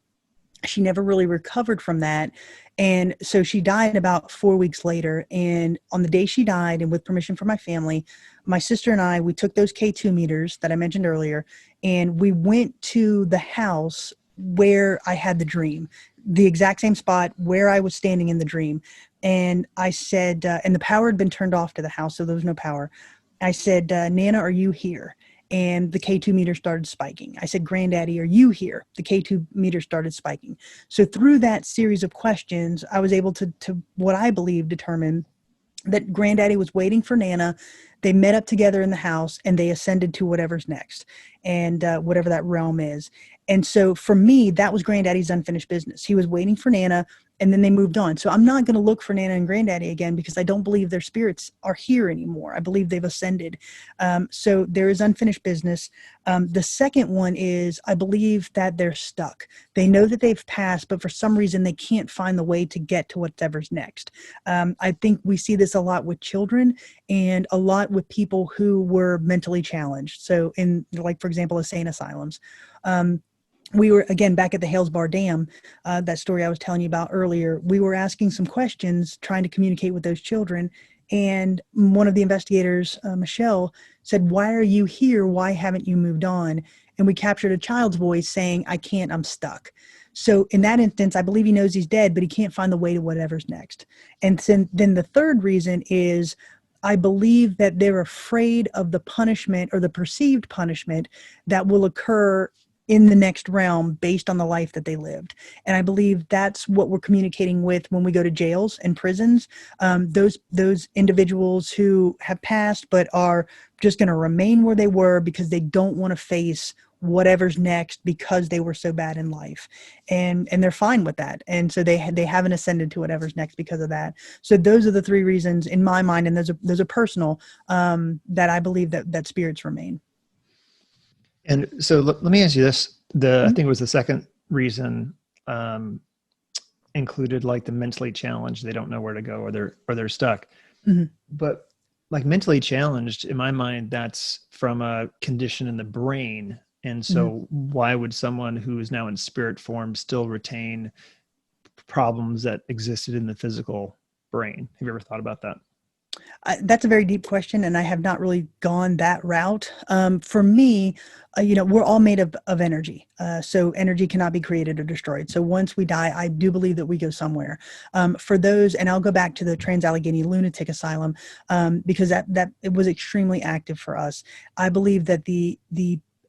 She never really recovered from that. And so she died about 4 weeks later. And on the day she died, and with permission from my family, my sister and I, we took those K2 meters that I mentioned earlier, and we went to the house where I had the dream, the exact same spot where I was standing in the dream. And I said, and the power had been turned off to the house, so there was no power. I said, Nana, are you here? And the K2 meter started spiking. I said, Granddaddy, are you here? The K2 meter started spiking. So through that series of questions, I was able to what I believe, determine that Granddaddy was waiting for Nana, They met up together in the house and they ascended to whatever's next, and whatever that realm is. And so for me, that was Granddaddy's unfinished business. He was waiting for Nana, and then they moved on. So I'm not going to look for Nana and Granddaddy again, because I don't believe their spirits are here anymore. I believe they've ascended. So there is unfinished business. The second one is, I believe that they're stuck. They know that they've passed, but for some reason they can't find the way to get to whatever's next. I think we see this a lot with children and a lot with people who were mentally challenged. So in, like, for example, insane asylums. We were, again, back at the Hales Bar Dam, that story I was telling you about earlier. We were asking some questions, trying to communicate with those children. And one of the investigators, Michelle, said, "Why are you here? Why haven't you moved on?" And we captured a child's voice saying, "I can't, I'm stuck." So in that instance, I believe he knows he's dead, but he can't find the way to whatever's next. And then the third reason is, I believe that they're afraid of the punishment, or the perceived punishment, that will occur in the next realm based on the life that they lived. And I believe that's what we're communicating with when we go to jails and prisons. Those individuals who have passed but are just going to remain where they were because they don't want to face whatever's next because they were so bad in life, and they're fine with that. And so they haven't ascended to whatever's next because of that. So those are the three reasons in my mind, and those are personal, that I believe that spirits remain. And so let me ask you this. I think it was the second reason included like the mentally challenged. They don't know where to go, or they're stuck. Mm-hmm. But like mentally challenged, in my mind, that's from a condition in the brain. And so why would someone who is now in spirit form still retain problems that existed in the physical brain? Have you ever thought about that? That's a very deep question, and I have not really gone that route. For me, we're all made of energy. So energy cannot be created or destroyed. So once we die, I do believe that we go somewhere. For those, and I'll go back to the Trans-Allegheny Lunatic Asylum, because that it was extremely active for us. I believe that the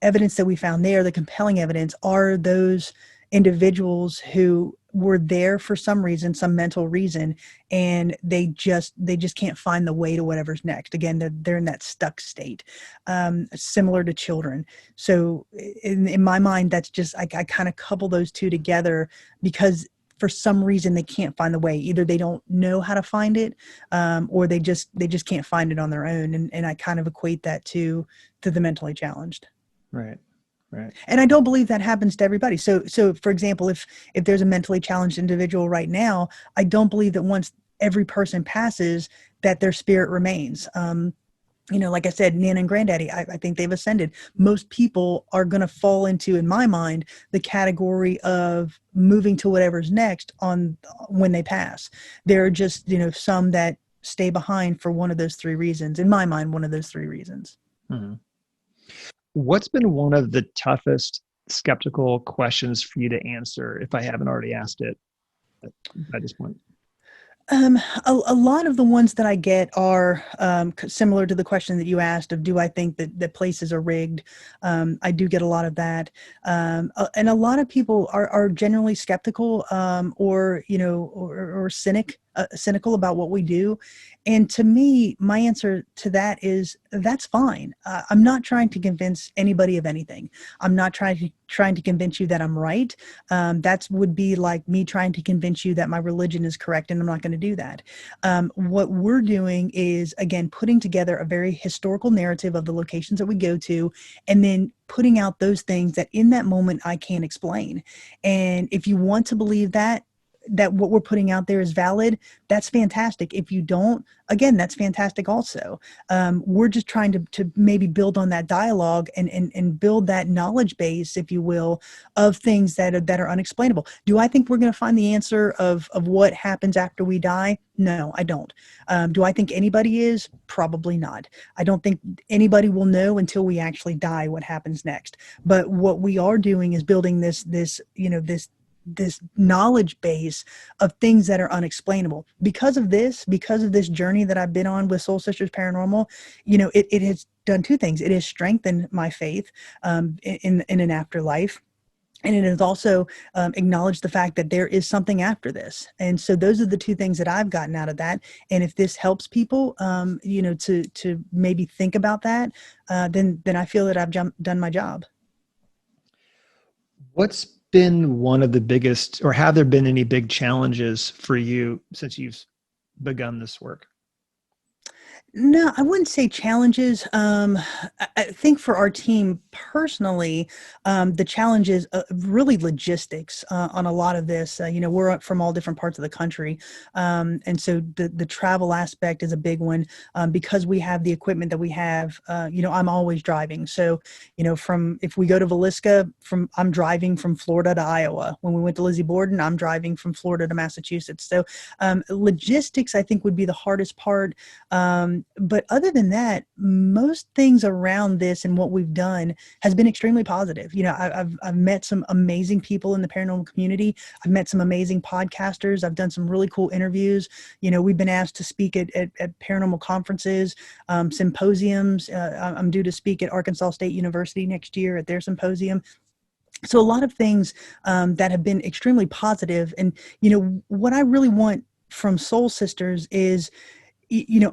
evidence that we found there, the compelling evidence, are those individuals who were there for some reason, some mental reason, and they just can't find the way to whatever's next. Again, they're in that stuck state, similar to children. So in my mind, that's just, I kind of couple those two together, because for some reason they can't find the way. Either they don't know how to find it, or they just can't find it on their own. And I kind of equate that to the mentally challenged. Right. Right. And I don't believe that happens to everybody. So for example, if there's a mentally challenged individual right now, I don't believe that once every person passes that their spirit remains. Like I said, Nana and Granddaddy, I think they've ascended. Most people are going to fall into, in my mind, the category of moving to whatever's next on when they pass. There are just, some that stay behind for one of those three reasons. In my mind, one of those three reasons. Mm-hmm. What's been one of the toughest skeptical questions for you to answer, if I haven't already asked it by this point? A lot of the ones that I get are similar to the question that you asked of, do I think that places are rigged? I do get a lot of that. And a lot of people are generally skeptical, or cynical about what we do. And to me, my answer to that is, that's fine. I'm not trying to convince anybody of anything. I'm not trying to convince you that I'm right. That would be like me trying to convince you that my religion is correct, and I'm not going to do that. What we're doing is, again, putting together a very historical narrative of the locations that we go to, and then putting out those things that in that moment I can't explain. And if you want to believe that what we're putting out there is valid, that's fantastic. If you don't, again, that's fantastic also. We're just trying to maybe build on that dialogue and build that knowledge base, if you will, of things that are unexplainable. Do I think we're going to find the answer of what happens after we die? No, I don't. Do I think anybody is? Probably not. I don't think anybody will know until we actually die what happens next. But what we are doing is building this knowledge base of things that are unexplainable. Because of this journey that I've been on with Soul Sisters Paranormal, it has done two things. It has strengthened my faith in an afterlife. And it has also acknowledged the fact that there is something after this. And so those are the two things that I've gotten out of that. And if this helps people, to maybe think about that, then I feel that I've done my job. What's been one of the biggest, or have there been any big challenges for you since you've begun this work? No, I wouldn't say challenges. I think for our team personally, the challenge is really logistics on a lot of this. We're from all different parts of the country, and so the travel aspect is a big one because we have the equipment that we have. I'm always driving, so from if we go to Villisca, I'm driving from Florida to Iowa. When we went to Lizzie Borden, I'm driving from Florida to Massachusetts. So logistics, I think, would be the hardest part. But other than that, most things around this and what we've done has been extremely positive. I've met some amazing people in the paranormal community. I've met some amazing podcasters. I've done some really cool interviews. We've been asked to speak at paranormal conferences, symposiums. I'm due to speak at Arkansas State University next year at their symposium. So a lot of things that have been extremely positive. And, what I really want from Soul Sisters is,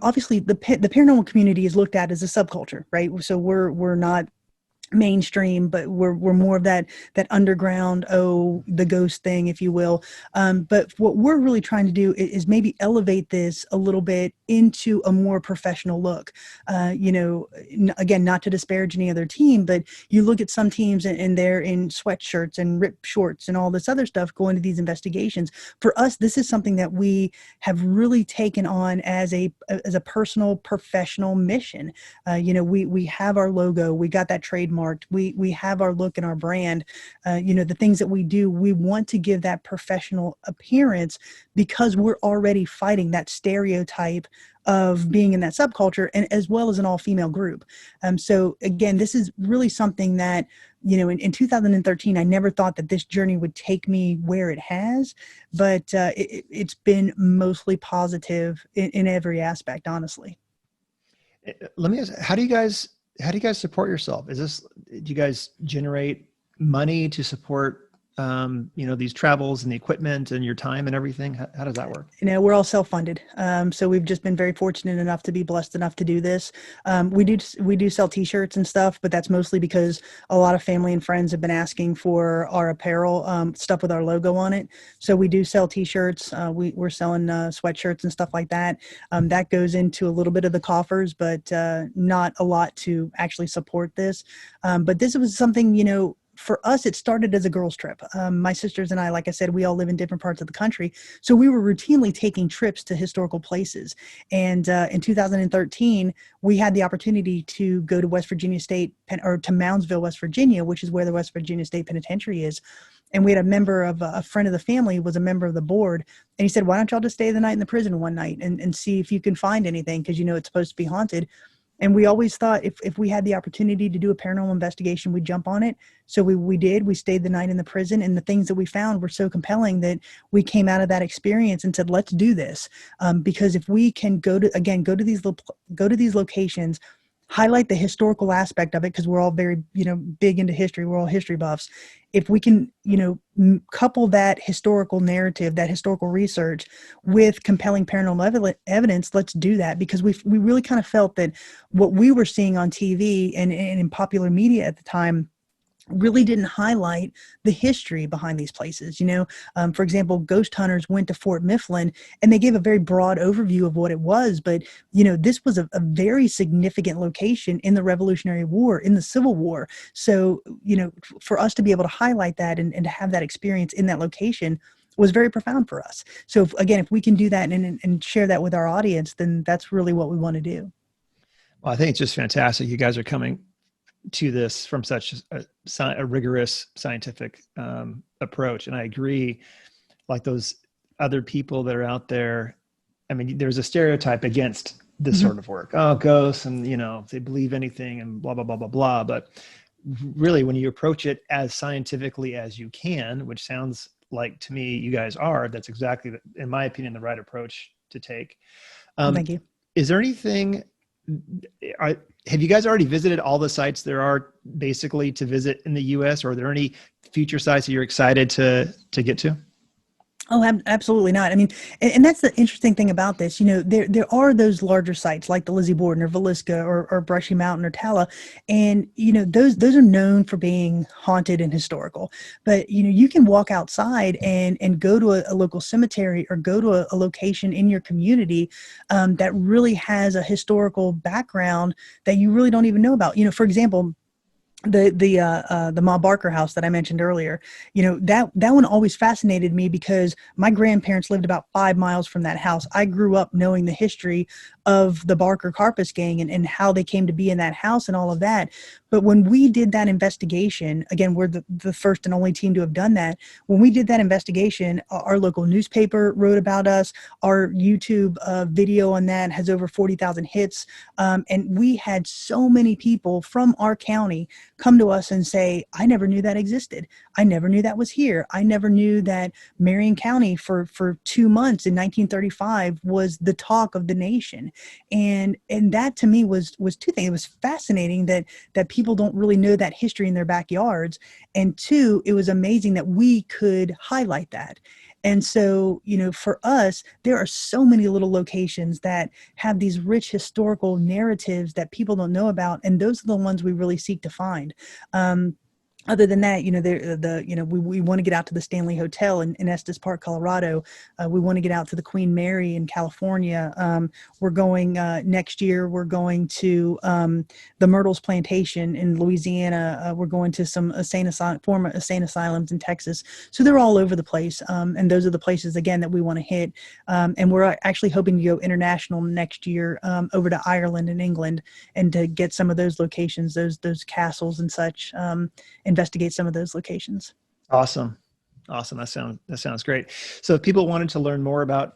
obviously the paranormal community is looked at as a subculture, right? So we're not mainstream, but we're more of that underground, the ghost thing, if you will. But what we're really trying to do is maybe elevate this a little bit into a more professional look. Again, not to disparage any other team, but you look at some teams and they're in sweatshirts and ripped shorts and all this other stuff going to these investigations. For us, this is something that we have really taken on as a personal, professional mission. We have our logo, we got that trademark. We have our look and our brand, the things that we do, we want to give that professional appearance because we're already fighting that stereotype of being in that subculture, and as well as an all-female group. So again, this is really something that, in 2013, I never thought that this journey would take me where it has, but it's been mostly positive in every aspect, honestly. Let me ask, how do you guys support yourself? Do you guys generate money to support, these travels and the equipment and your time and everything? How does that work? We're all self-funded. So we've just been very fortunate enough to be blessed enough to do this. We do sell t-shirts and stuff, but that's mostly because a lot of family and friends have been asking for our apparel, stuff with our logo on it. So we do sell t-shirts. We're selling sweatshirts and stuff like that. That goes into a little bit of the coffers, but not a lot to actually support this. But this was something, for us, it started as a girls' trip. My sisters and I, like I said, we all live in different parts of the country. So we were routinely taking trips to historical places. And in 2013, we had the opportunity to go to West Virginia State, or to Moundsville, West Virginia, which is where the West Virginia State Penitentiary is. And we had a friend of the family was a member of the board. And he said, why don't y'all just stay the night in the prison one night and see if you can find anything? Because, it's supposed to be haunted. And we always thought if we had the opportunity to do a paranormal investigation, we'd jump on it. So we did. We stayed the night in the prison, and the things that we found were so compelling that we came out of that experience and said, let's do this. Because if we can go to these locations, highlight the historical aspect of it, because we're all very, big into history. We're all history buffs. If we can, couple that historical narrative, that historical research with compelling paranormal evidence, let's do that, because we really kind of felt that what we were seeing on TV and in popular media at the time really didn't highlight the history behind these places. For example, ghost hunters went to Fort Mifflin and they gave a very broad overview of what it was. But, this was a very significant location in the Revolutionary War, in the Civil War. So, for us to be able to highlight that and to have that experience in that location was very profound for us. So if we can do that and share that with our audience, then that's really what we want to do. Well, I think it's just fantastic. You guys are coming to this from such a rigorous scientific approach. And I agree, like those other people that are out there, I mean, there's a stereotype against this sort of work. Oh, ghosts, and they believe anything and blah, blah, blah, blah, blah. But really, when you approach it as scientifically as you can, which sounds like to me you guys are, that's exactly, in my opinion, the right approach to take. Thank you. Is there anything have you guys already visited all the sites there are basically to visit in the US, or are there any future sites that you're excited to get to? Oh, absolutely not. I mean, and that's the interesting thing about this. You know, there are those larger sites like the Lizzie Borden or Villisca or Brushy Mountain or Tala, and you know those are known for being haunted and historical. But you know, you can walk outside and go to a local cemetery or go to a location in your community that really has a historical background that you really don't even know about. You know, for example, the Ma Barker house that I mentioned earlier, you know, that one always fascinated me because my grandparents lived about 5 miles from that house. I grew up knowing the history of the Barker Carpus gang and how they came to be in that house and all of that. But when we did that investigation, again, we're the first and only team to have done that. When we did that investigation, our local newspaper wrote about us. Our YouTube video on that has over 40,000 hits. And we had so many people from our county come to us and say, I never knew that existed. I never knew that was here. I never knew that Marion County for 2 months in 1935 was the talk of the nation. And that to me was two things. It was fascinating that people don't really know that history in their backyards. And two, it was amazing that we could highlight that. And so, you know, for us, there are so many little locations that have these rich historical narratives that people don't know about. And those are the ones we really seek to find. Other than that, you know, we want to get out to the Stanley Hotel in Estes Park, Colorado. We want to get out to the Queen Mary in California. We're going next year. We're going to the Myrtles Plantation in Louisiana. We're going to some former insane asylums in Texas. So they're all over the place. And those are the places, again, that we want to hit. And we're actually hoping to go international next year over to Ireland and England and to get some of those locations, those castles and such, investigate some of those locations. Awesome. That sounds great. So if people wanted to learn more about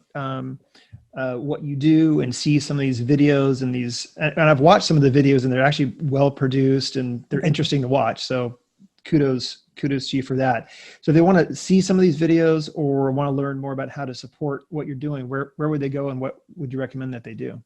what you do and see some of these videos and I've watched some of the videos and they're actually well produced and they're interesting to watch. So kudos to you for that. So if they want to see some of these videos or want to learn more about how to support what you're doing, where would they go and what would you recommend that they do?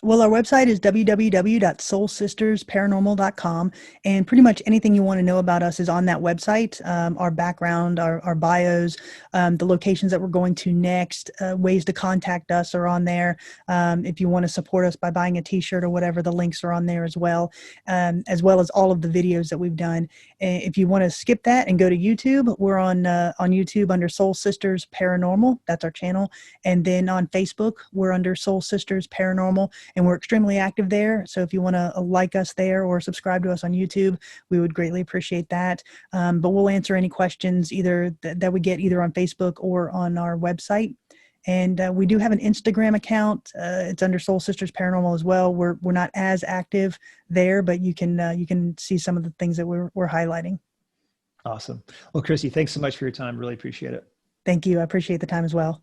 Well, our website is www.soulsistersparanormal.com, and pretty much anything you want to know about us is on that website. Our background, our bios, the locations that we're going to next, ways to contact us are on there. If you want to support us by buying a t-shirt or whatever, the links are on there as well as all of the videos that we've done. If you want to skip that and go to YouTube, we're on YouTube under Soul Sisters Paranormal. That's our channel. And then on Facebook, we're under Soul Sisters Paranormal. And we're extremely active there. So if you want to like us there or subscribe to us on YouTube, we would greatly appreciate that. But we'll answer any questions either that we get either on Facebook or on our website. And we do have an Instagram account. It's under Soul Sisters Paranormal as well. We're not as active there, but you can see some of the things that we're highlighting. Awesome. Well, Kristy, thanks so much for your time. Really appreciate it. Thank you. I appreciate the time as well.